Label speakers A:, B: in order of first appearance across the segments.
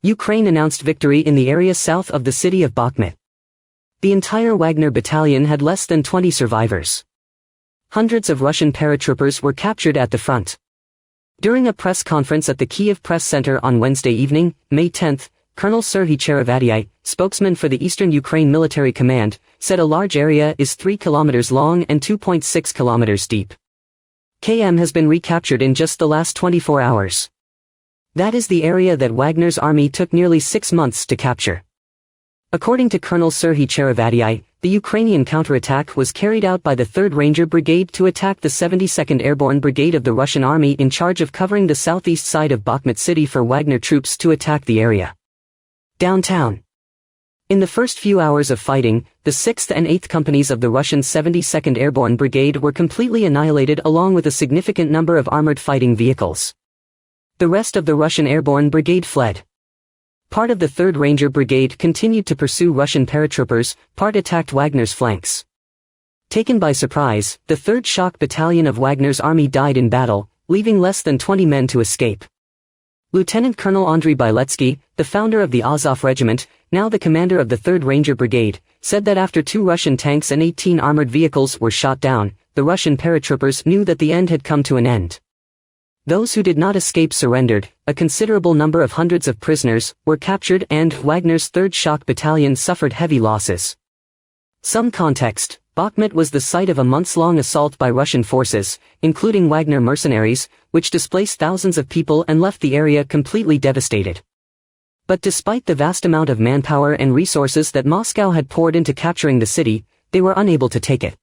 A: Ukraine announced victory in the area south of the city of Bakhmut. The entire Wagner battalion had less than 20 survivors. Hundreds of Russian paratroopers were captured at the front. During a press conference at the Kyiv Press Center on Wednesday evening, May 10, Colonel Serhiy Cherevatiy, spokesman for the Eastern Ukraine Military Command, said a large area is 3 kilometers long and 2.6 kilometers deep. KM has been recaptured in just the last 24 hours. That is the area that Wagner's army took nearly 6 months to capture. According to Colonel Serhiy Cherevatiy, the Ukrainian counterattack was carried out by the 3rd Ranger Brigade to attack the 72nd Airborne Brigade of the Russian Army in charge of covering the southeast side of Bakhmut city for Wagner troops to attack the area. Downtown. In the first few hours of fighting, the 6th and 8th companies of the Russian 72nd Airborne Brigade were completely annihilated along with a significant number of armored fighting vehicles. The rest of the Russian Airborne Brigade fled. Part of the 3rd Ranger Brigade continued to pursue Russian paratroopers, part attacked Wagner's flanks. Taken by surprise, the 3rd Shock Battalion of Wagner's army died in battle, leaving less than 20 men to escape. Lieutenant Colonel Andriy Biletsky, the founder of the Azov Regiment, now the commander of the 3rd Ranger Brigade, said that after 2 Russian tanks and 18 armored vehicles were shot down, the Russian paratroopers knew that the end had come to an end. Those who did not escape surrendered, a considerable number of hundreds of prisoners were captured and Wagner's 3rd Shock Battalion suffered heavy losses. Some context: Bakhmut was the site of a months-long assault by Russian forces, including Wagner mercenaries, which displaced thousands of people and left the area completely devastated. But despite the vast amount of manpower and resources that Moscow had poured into capturing the city, they were unable to take it.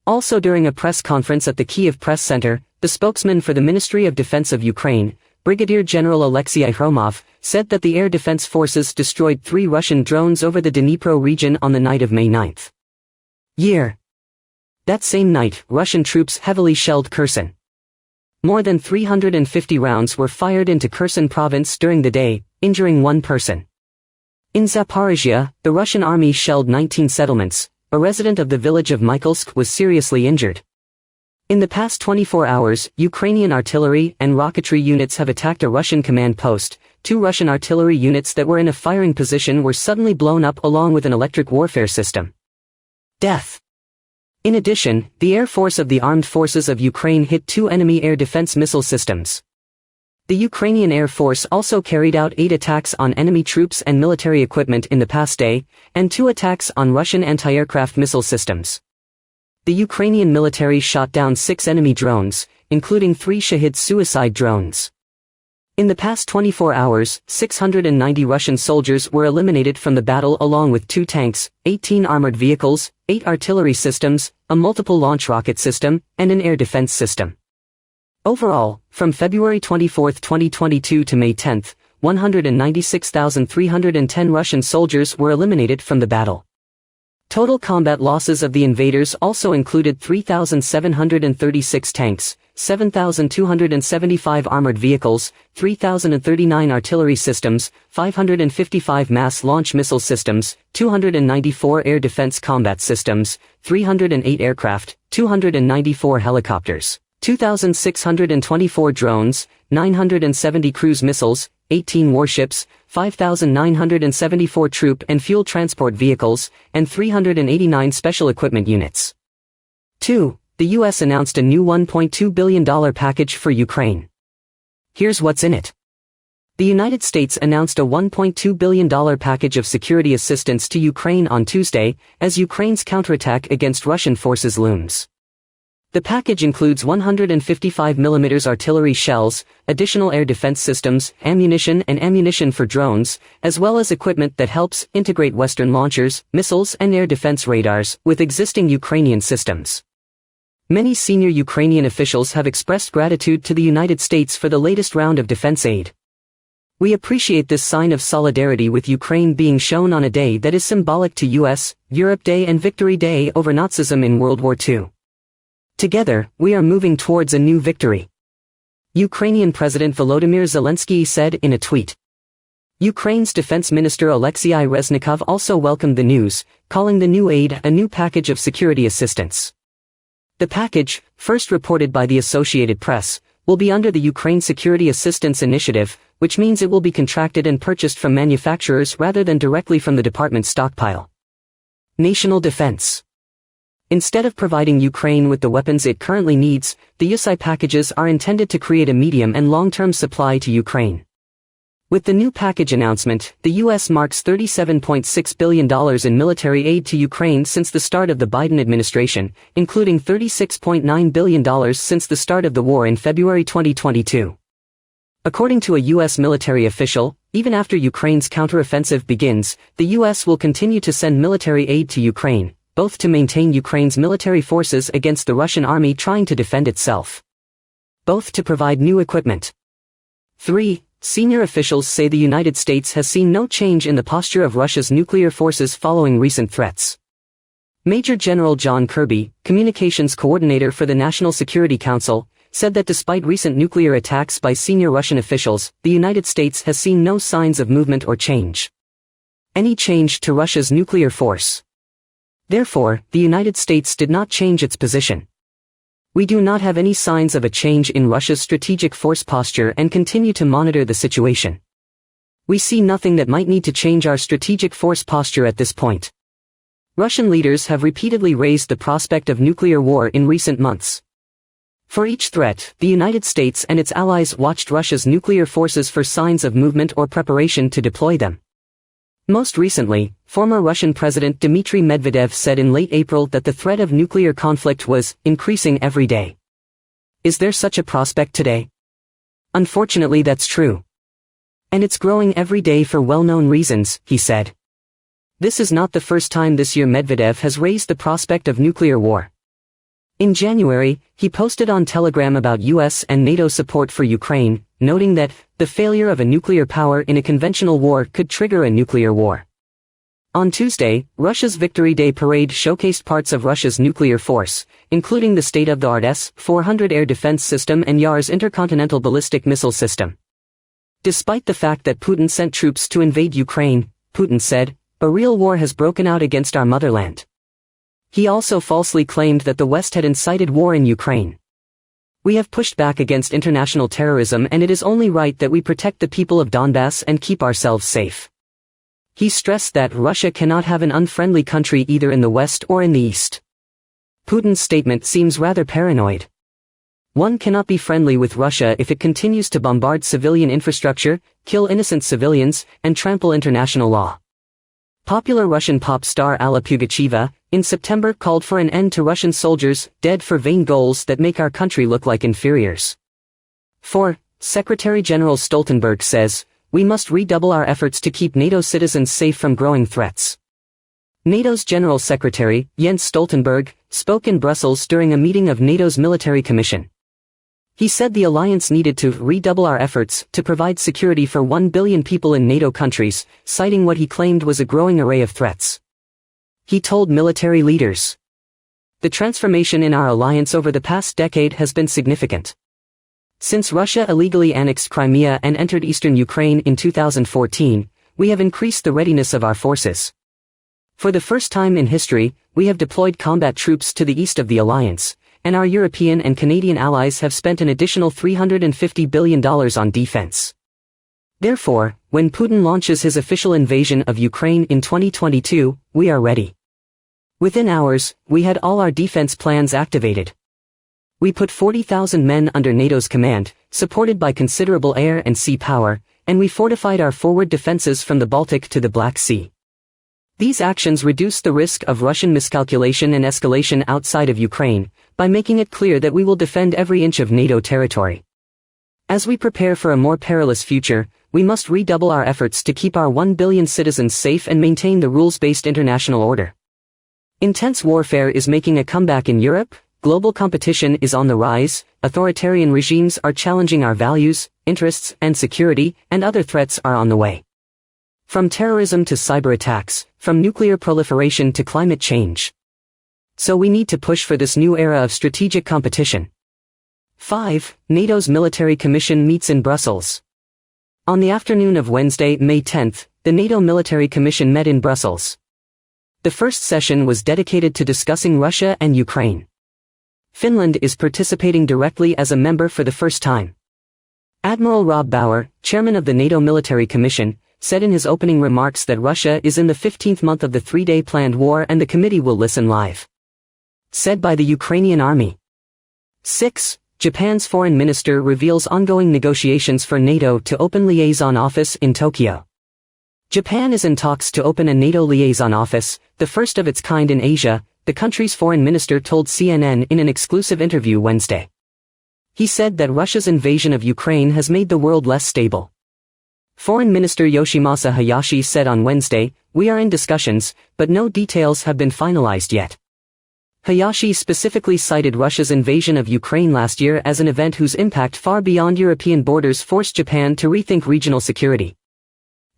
A: Also during a press conference at the Kyiv Press Center, the spokesman for the Ministry of Defense of Ukraine, Brigadier General Alexei Hromov, said that the Air Defense Forces destroyed 3 Russian drones over the Dnipro region on the night of May 9. That same night, Russian troops heavily shelled Kherson. More than 350 rounds were fired into Kherson province during the day, injuring 1 person. In Zaporizhia, the Russian army shelled 19 settlements. A resident of the village of Mykolsk was seriously injured. In the past 24 hours, Ukrainian artillery and rocketry units have attacked a Russian command post. 2 Russian artillery units that were in a firing position were suddenly blown up along with an electric warfare system. Death. In addition, the Air Force of the Armed Forces of Ukraine hit 2 enemy air defense missile systems. The Ukrainian Air Force also carried out 8 attacks on enemy troops and military equipment in the past day, and 2 attacks on Russian anti-aircraft missile systems. The Ukrainian military shot down 6 enemy drones, including 3 Shahid suicide drones. In the past 24 hours, 690 Russian soldiers were eliminated from the battle along with 2 tanks, 18 armored vehicles, 8 artillery systems, a multiple launch rocket system, and an air defense system. Overall, from February 24, 2022 to May 10, 196,310 Russian soldiers were eliminated from the battle. Total combat losses of the invaders also included 3,736 tanks, 7,275 armored vehicles, 3,039 artillery systems, 555 mass launch missile systems, 294 air defense combat systems, 308 aircraft, 294 helicopters, 2,624 drones, 970 cruise missiles, 18 warships, 5,974 troop and fuel transport vehicles, and 389 special equipment units. 2. The U.S. announced a new $1.2 billion package for Ukraine. Here's what's in it. The United States announced a $1.2 billion package of security assistance to Ukraine on Tuesday, as Ukraine's counterattack against Russian forces looms. The package includes 155mm artillery shells, additional air defense systems, ammunition for drones, as well as equipment that helps integrate Western launchers, missiles and air defense radars with existing Ukrainian systems. Many senior Ukrainian officials have expressed gratitude to the United States for the latest round of defense aid. We appreciate this sign of solidarity with Ukraine being shown on a day that is symbolic to U.S., Europe Day and Victory Day over Nazism in World War II. Together, we are moving towards a new victory. Ukrainian President Volodymyr Zelensky said in a tweet. Ukraine's Defense Minister Alexei Reznikov also welcomed the news, calling the new aid a new package of security assistance. The package, first reported by the Associated Press, will be under the Ukraine Security Assistance Initiative, which means it will be contracted and purchased from manufacturers rather than directly from the department's stockpile. National defense. Instead of providing Ukraine with the weapons it currently needs, the USAI packages are intended to create a medium and long-term supply to Ukraine. With the new package announcement, the U.S. marks $37.6 billion in military aid to Ukraine since the start of the Biden administration, including $36.9 billion since the start of the war in February 2022. According to a U.S. military official, even after Ukraine's counteroffensive begins, the U.S. will continue to send military aid to Ukraine, both to maintain Ukraine's military forces against the Russian army trying to defend itself, both to provide new equipment. 3. Senior officials say the United States has seen no change in the posture of Russia's nuclear forces following recent threats. Major General John Kirby, communications coordinator for the National Security Council, said that despite recent nuclear attacks by senior Russian officials, the United States has seen no signs of movement or change. Any change to Russia's nuclear force. Therefore, the United States did not change its position. We do not have any signs of a change in Russia's strategic force posture and continue to monitor the situation. We see nothing that might need to change our strategic force posture at this point. Russian leaders have repeatedly raised the prospect of nuclear war in recent months. For each threat, the United States and its allies watched Russia's nuclear forces for signs of movement or preparation to deploy them. Most recently, former Russian President Dmitry Medvedev said in late April that the threat of nuclear conflict was increasing every day. Is there such a prospect today? Unfortunately, that's true. And it's growing every day for well-known reasons, he said. This is not the first time this year Medvedev has raised the prospect of nuclear war. In January, he posted on Telegram about US and NATO support for Ukraine, noting that the failure of a nuclear power in a conventional war could trigger a nuclear war. On Tuesday, Russia's Victory Day parade showcased parts of Russia's nuclear force, including the state-of-the-art S-400 air defense system and Yars intercontinental ballistic missile system. Despite the fact that Putin sent troops to invade Ukraine, Putin said, "A real war has broken out against our motherland." He also falsely claimed that the West had incited war in Ukraine. We have pushed back against international terrorism and it is only right that we protect the people of Donbass and keep ourselves safe. He stressed that Russia cannot have an unfriendly country either in the West or in the East. Putin's statement seems rather paranoid. One cannot be friendly with Russia if it continues to bombard civilian infrastructure, kill innocent civilians, and trample international law. Popular Russian pop star Alla Pugacheva, in September called for an end to Russian soldiers dead for vain goals that make our country look like inferiors. 4. Secretary General Stoltenberg says, "We must redouble our efforts to keep NATO citizens safe from growing threats." NATO's General Secretary, Jens Stoltenberg, spoke in Brussels during a meeting of NATO's Military Commission. He said the alliance needed to redouble our efforts to provide security for 1 billion people in NATO countries, citing what he claimed was a growing array of threats. He told military leaders, "The transformation in our alliance over the past decade has been significant. Since Russia illegally annexed Crimea and entered eastern Ukraine in 2014, we have increased the readiness of our forces. For the first time in history, we have deployed combat troops to the east of the alliance, and our European and Canadian allies have spent an additional $350 billion on defense. Therefore, when Putin launches his official invasion of Ukraine in 2022, we are ready." Within hours, we had all our defense plans activated. We put 40,000 men under NATO's command, supported by considerable air and sea power, and we fortified our forward defenses from the Baltic to the Black Sea. These actions reduce the risk of Russian miscalculation and escalation outside of Ukraine, by making it clear that we will defend every inch of NATO territory. As we prepare for a more perilous future, we must redouble our efforts to keep our 1 billion citizens safe and maintain the rules-based international order. Intense warfare is making a comeback in Europe, global competition is on the rise, authoritarian regimes are challenging our values, interests, and security, and other threats are on the way. From terrorism to cyber attacks, from nuclear proliferation to climate change. So we need to push for this new era of strategic competition. 5. NATO's Military Commission meets in Brussels. On the afternoon of Wednesday, May 10th, the NATO Military Commission met in Brussels. The first session was dedicated to discussing Russia and Ukraine. Finland is participating directly as a member for the first time. Admiral Rob Bauer, chairman of the NATO Military Commission, said in his opening remarks that Russia is in the 15th month of the three-day planned war and the committee will listen live. Said by the Ukrainian army. 6. Japan's foreign minister reveals ongoing negotiations for NATO to open liaison office in Tokyo. Japan is in talks to open a NATO liaison office, the first of its kind in Asia, the country's foreign minister told CNN in an exclusive interview Wednesday. He said that Russia's invasion of Ukraine has made the world less stable. Foreign Minister Yoshimasa Hayashi said on Wednesday, "We are in discussions, but no details have been finalized yet." Hayashi specifically cited Russia's invasion of Ukraine last year as an event whose impact far beyond European borders forced Japan to rethink regional security.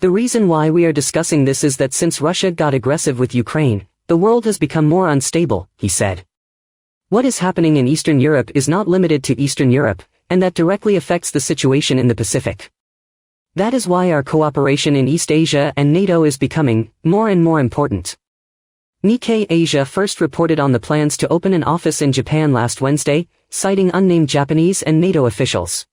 A: "The reason why we are discussing this is that since Russia got aggressive with Ukraine, the world has become more unstable," he said. "What is happening in Eastern Europe is not limited to Eastern Europe, and that directly affects the situation in the Pacific. That is why our cooperation in East Asia and NATO is becoming more and more important." Nikkei Asia first reported on the plans to open an office in Japan last Wednesday, citing unnamed Japanese and NATO officials.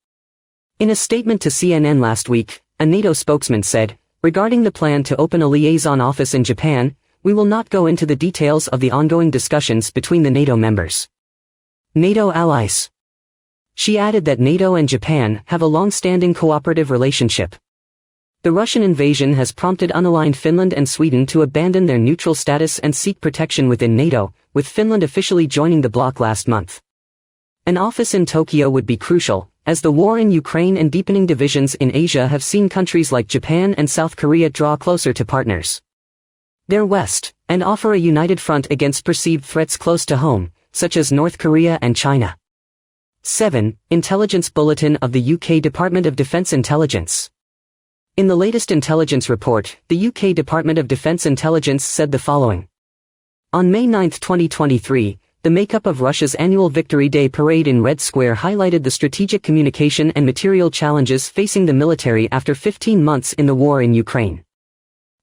A: In a statement to CNN last week, a NATO spokesman said, "Regarding the plan to open a liaison office in Japan, we will not go into the details of the ongoing discussions between the NATO members. NATO allies." She added that NATO and Japan have a long-standing cooperative relationship. The Russian invasion has prompted unaligned Finland and Sweden to abandon their neutral status and seek protection within NATO, with Finland officially joining the bloc last month. An office in Tokyo would be crucial, as the war in Ukraine and deepening divisions in Asia have seen countries like Japan and South Korea draw closer to partners. Their West, and offer a united front against perceived threats close to home, such as North Korea and China. 7. Intelligence Bulletin of the UK Department of Defence Intelligence. In the latest intelligence report, the UK Department of Defence Intelligence said the following. On May 9, 2023, the makeup of Russia's annual Victory Day parade in Red Square highlighted the strategic communication and material challenges facing the military after 15 months in the war in Ukraine.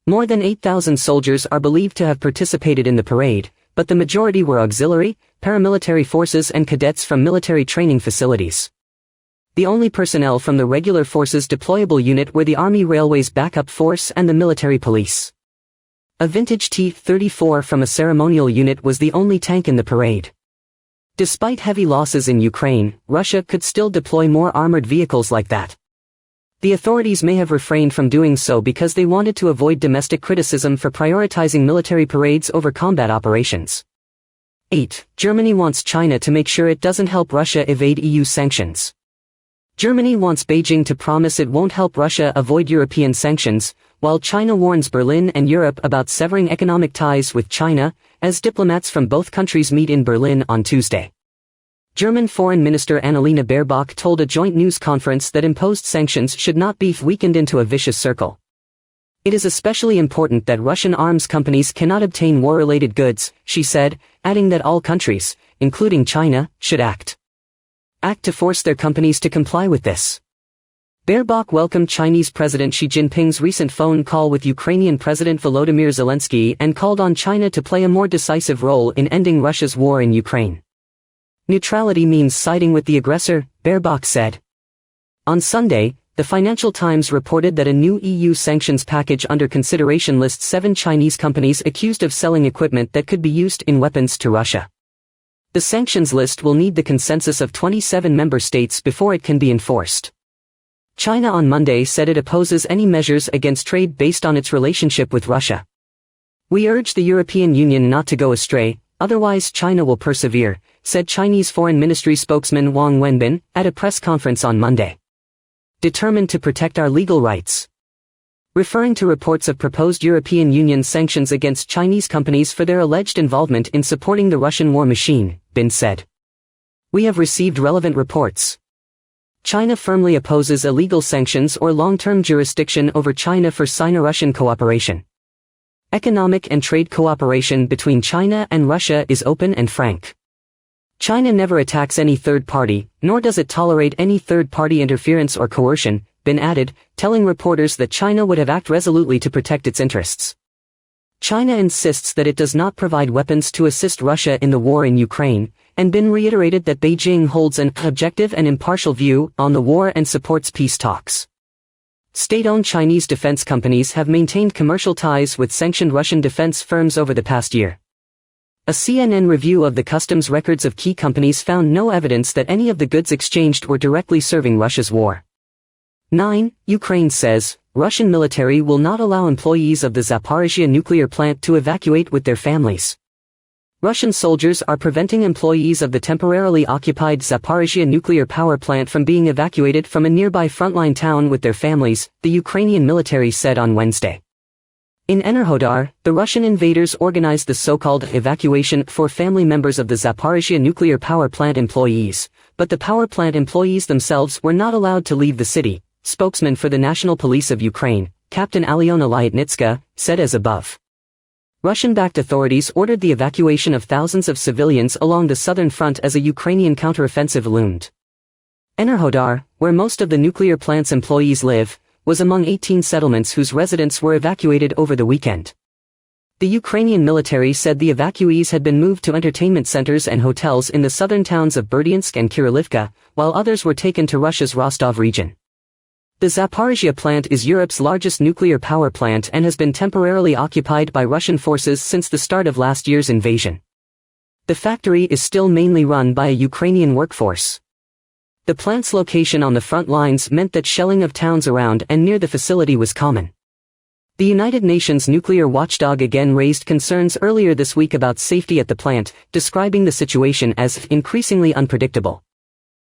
A: More than 8,000 soldiers are believed to have participated in the parade, but the majority were auxiliary, paramilitary forces and cadets from military training facilities. The only personnel from the regular forces deployable unit were the Army Railways Backup Force and the military police. A vintage T-34 from a ceremonial unit was the only tank in the parade. Despite heavy losses in Ukraine, Russia could still deploy more armored vehicles like that. The authorities may have refrained from doing so because they wanted to avoid domestic criticism for prioritizing military parades over combat operations. 8. Germany wants China to make sure it doesn't help Russia evade EU sanctions. Germany wants Beijing to promise it won't help Russia avoid European sanctions, while China warns Berlin and Europe about severing economic ties with China, as diplomats from both countries meet in Berlin on Tuesday. German Foreign Minister Annalena Baerbock told a joint news conference that imposed sanctions should not be weakened into a vicious circle. It is especially important that Russian arms companies cannot obtain war-related goods, she said, adding that all countries, including China, should act to force their companies to comply with this. Baerbock welcomed Chinese President Xi Jinping's recent phone call with Ukrainian President Volodymyr Zelensky and called on China to play a more decisive role in ending Russia's war in Ukraine. Neutrality means siding with the aggressor, Baerbock said. On Sunday, the Financial Times reported that a new EU sanctions package under consideration lists 7 Chinese companies accused of selling equipment that could be used in weapons to Russia. The sanctions list will need the consensus of 27 member states before it can be enforced. China on Monday said it opposes any measures against trade based on its relationship with Russia. "We urge the European Union not to go astray, otherwise China will persevere," said Chinese Foreign Ministry spokesman Wang Wenbin at a press conference on Monday. "Determined to protect our legal rights." Referring to reports of proposed European Union sanctions against Chinese companies for their alleged involvement in supporting the Russian war machine, Bin said. "We have received relevant reports. China firmly opposes illegal sanctions or long-term jurisdiction over China for Sino-Russian cooperation. Economic and trade cooperation between China and Russia is open and frank. China never attacks any third party, nor does it tolerate any third-party interference or coercion," Bin added, telling reporters that China would have acted resolutely to protect its interests. China insists that it does not provide weapons to assist Russia in the war in Ukraine, and Bin reiterated that Beijing holds an objective and impartial view on the war and supports peace talks. State-owned Chinese defense companies have maintained commercial ties with sanctioned Russian defense firms over the past year. A CNN review of the customs records of key companies found no evidence that any of the goods exchanged were directly serving Russia's war. 9. Ukraine says, Russian military will not allow employees of the Zaporizhzhia nuclear plant to evacuate with their families. Russian soldiers are preventing employees of the temporarily occupied Zaporizhzhia nuclear power plant from being evacuated from a nearby frontline town with their families, the Ukrainian military said on Wednesday. In Enerhodar, the Russian invaders organized the so-called evacuation for family members of the Zaporizhzhia nuclear power plant employees, but the power plant employees themselves were not allowed to leave the city. Spokesman for the National Police of Ukraine, Captain Alyona Lyatnitska, said as above. Russian-backed authorities ordered the evacuation of thousands of civilians along the southern front as a Ukrainian counteroffensive loomed. Enerhodar, where most of the nuclear plant's employees live, was among 18 settlements whose residents were evacuated over the weekend. The Ukrainian military said the evacuees had been moved to entertainment centers and hotels in the southern towns of Berdyansk and Kirilivka, while others were taken to Russia's Rostov region. The Zaporizhzhia plant is Europe's largest nuclear power plant and has been temporarily occupied by Russian forces since the start of last year's invasion. The factory is still mainly run by a Ukrainian workforce. The plant's location on the front lines meant that shelling of towns around and near the facility was common. The United Nations nuclear watchdog again raised concerns earlier this week about safety at the plant, describing the situation as increasingly unpredictable.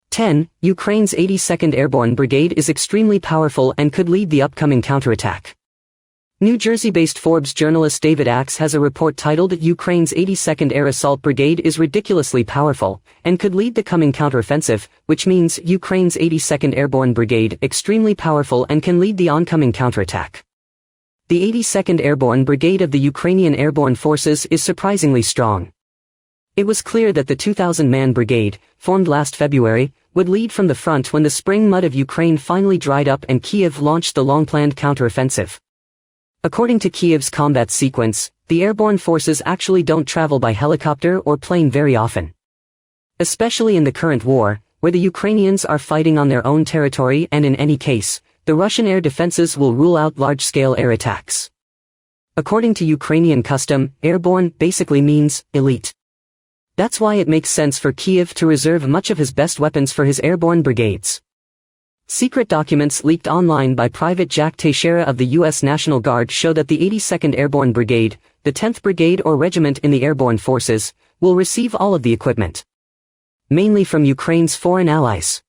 A: 10. Ukraine's 82nd Airborne Brigade is extremely powerful and could lead the upcoming counterattack. New Jersey-based Forbes journalist David Axe has a report titled Ukraine's 82nd Air Assault Brigade is ridiculously powerful and could lead the coming counteroffensive, which means Ukraine's 82nd Airborne Brigade extremely powerful and can lead the oncoming counterattack. The 82nd Airborne Brigade of the Ukrainian Airborne Forces is surprisingly strong. It was clear that the 2,000-man brigade, formed last February, would lead from the front when the spring mud of Ukraine finally dried up and Kyiv launched the long-planned counteroffensive. According to Kyiv's combat sequence, the airborne forces actually don't travel by helicopter or plane very often. Especially in the current war, where the Ukrainians are fighting on their own territory and in any case, the Russian air defenses will rule out large-scale air attacks. According to Ukrainian custom, airborne basically means elite. That's why it makes sense for Kyiv to reserve much of his best weapons for his airborne brigades. Secret documents leaked online by Private Jack Teixeira of the U.S. National Guard show that the 82nd Airborne Brigade, the 10th Brigade or Regiment in the Airborne Forces, will receive all of the equipment. Mainly from Ukraine's foreign allies.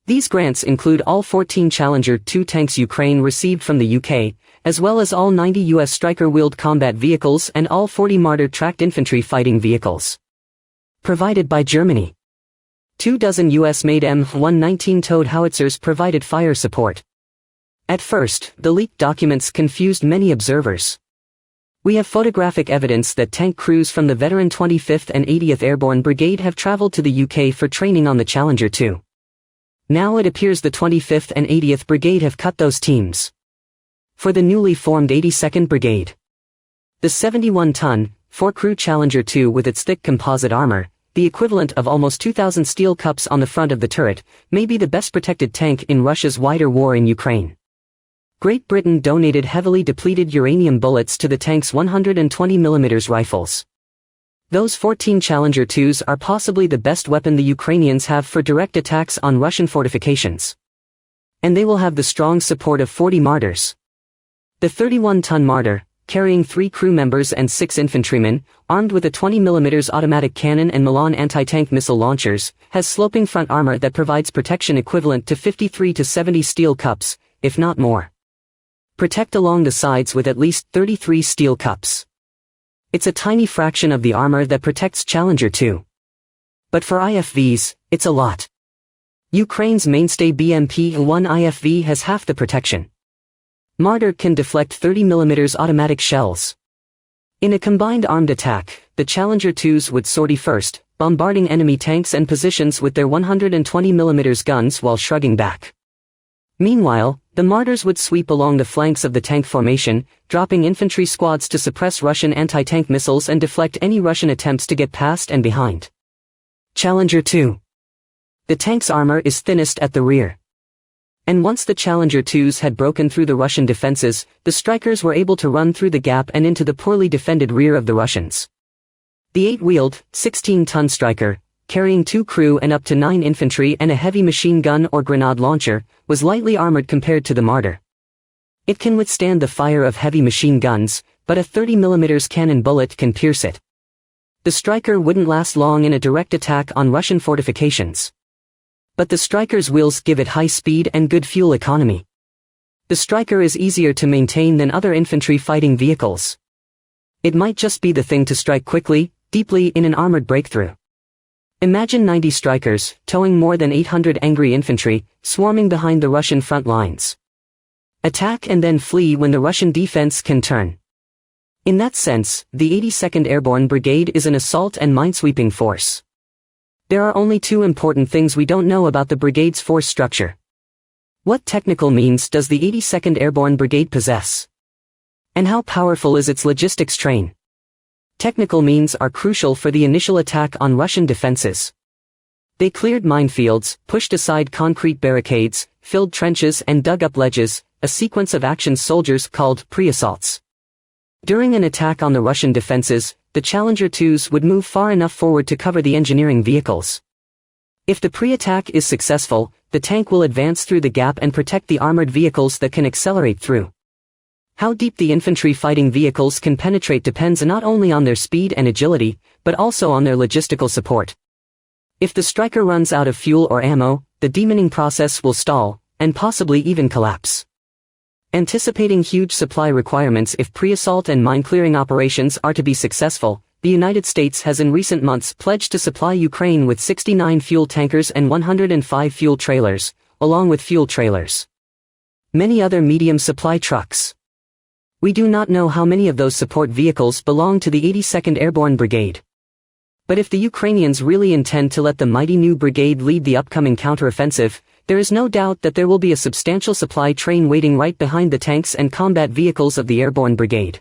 A: These grants include all 14 Challenger 2 tanks Ukraine received from the UK, as well as all 90 U.S. Stryker-wheeled combat vehicles and all 40 Marder tracked infantry fighting vehicles. Provided by Germany. 24 U.S.-made M119 towed howitzers provided fire support. At first, the leaked documents confused many observers. We have photographic evidence that tank crews from the veteran 25th and 80th Airborne Brigade have traveled to the UK for training on the Challenger 2. Now it appears the 25th and 80th Brigade have cut those teams. For the newly formed 82nd Brigade. The 71-ton, 4-crew Challenger 2 with its thick composite armor, the equivalent of almost 2,000 steel cups on the front of the turret, may be the best protected tank in Russia's wider war in Ukraine. Great Britain donated heavily depleted uranium bullets to the tank's 120mm rifles. Those 14 Challenger 2s are possibly the best weapon the Ukrainians have for direct attacks on Russian fortifications. And they will have the strong support of 40 Marders. The 31-ton Marder, carrying 3 crew members and 6 infantrymen, armed with a 20mm automatic cannon and Milan anti-tank missile launchers, has sloping front armor that provides protection equivalent to 53 to 70 steel cups, if not more. Protect along the sides with at least 33 steel cups. It's a tiny fraction of the armor that protects Challenger 2. But for IFVs, it's a lot. Ukraine's mainstay BMP-1 IFV has half the protection. Marder can deflect 30mm automatic shells. In a combined armed attack, the Challenger 2s would sortie first, bombarding enemy tanks and positions with their 120mm guns while shrugging back. Meanwhile, the Marders would sweep along the flanks of the tank formation, dropping infantry squads to suppress Russian anti-tank missiles and deflect any Russian attempts to get past and behind. Challenger 2. The tank's armor is thinnest at the rear. And once the Challenger 2s had broken through the Russian defenses, the strikers were able to run through the gap and into the poorly defended rear of the Russians. The 8-wheeled, 16-ton Stryker, carrying 2 crew and up to 9 infantry and a heavy machine gun or grenade launcher, was lightly armored compared to the Marder. It can withstand the fire of heavy machine guns, but a 30mm cannon bullet can pierce it. The Stryker wouldn't last long in a direct attack on Russian fortifications. But the Stryker's wheels give it high speed and good fuel economy. The Stryker is easier to maintain than other infantry fighting vehicles. It might just be the thing to strike quickly, deeply in an armored breakthrough. Imagine 90 Strykers, towing more than 800 angry infantry, swarming behind the Russian front lines. Attack and then flee when the Russian defense can turn. In that sense, the 82nd Airborne Brigade is an assault and minesweeping force. There are only 2 important things we don't know about the brigade's force structure. What technical means does the 82nd Airborne Brigade possess? And how powerful is its logistics train? Technical means are crucial for the initial attack on Russian defenses. They cleared minefields, pushed aside concrete barricades, filled trenches and dug up ledges, a sequence of actions soldiers called pre-assaults. During an attack on the Russian defenses, the Challenger 2s would move far enough forward to cover the engineering vehicles. If the pre-attack is successful, the tank will advance through the gap and protect the armored vehicles that can accelerate through. How deep the infantry fighting vehicles can penetrate depends not only on their speed and agility, but also on their logistical support. If the Stryker runs out of fuel or ammo, the demining process will stall, and possibly even collapse. Anticipating huge supply requirements if pre-assault and mine-clearing operations are to be successful, the United States has in recent months pledged to supply Ukraine with 69 fuel tankers and 105 fuel trailers, along with fuel trailers. Many other medium supply trucks. We do not know how many of those support vehicles belong to the 82nd Airborne Brigade. But if the Ukrainians really intend to let the mighty new brigade lead the upcoming counteroffensive, there is no doubt that there will be a substantial supply train waiting right behind the tanks and combat vehicles of the Airborne Brigade.